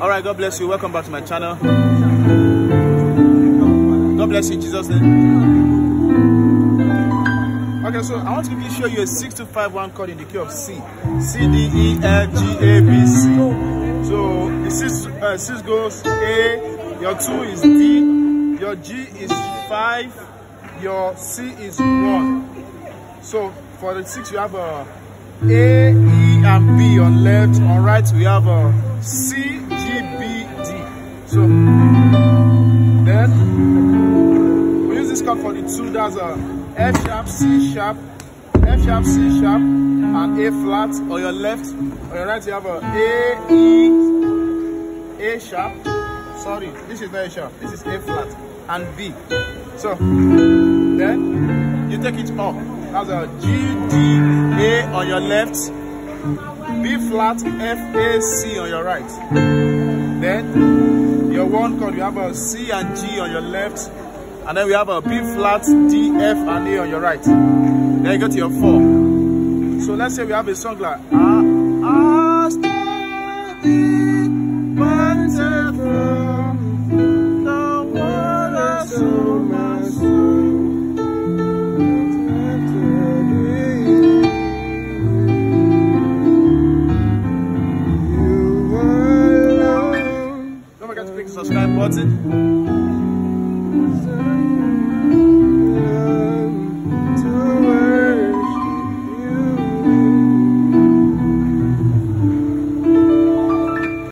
All right, God bless you. Welcome back to my channel. God bless you in Jesus' name. Okay, so I want to show you a 6-2-5-1 chord in the key of C. C, D, E, F, G, A, B, C. So the 6 goes A, your 2 is D, your G is 5, your C is 1. So for the 6 you have a A, E, and B on left. On right we have a C, G, B, D. So then we use this chord for the 2. That's a F sharp, C sharp, F sharp, C sharp, and A flat. On your left, on your right you have a E, A sharp. Sorry, this is very sharp. This is A flat and B. So then you take it up. That's a G, D, A on your left, B flat, F, A, C on your right. Then your 1 chord, you have a C and G on your left, and then we have a B flat, D, F, and A on your right. Then you go to your 4. So let's say we have a song like Don't forget to click the subscribe button.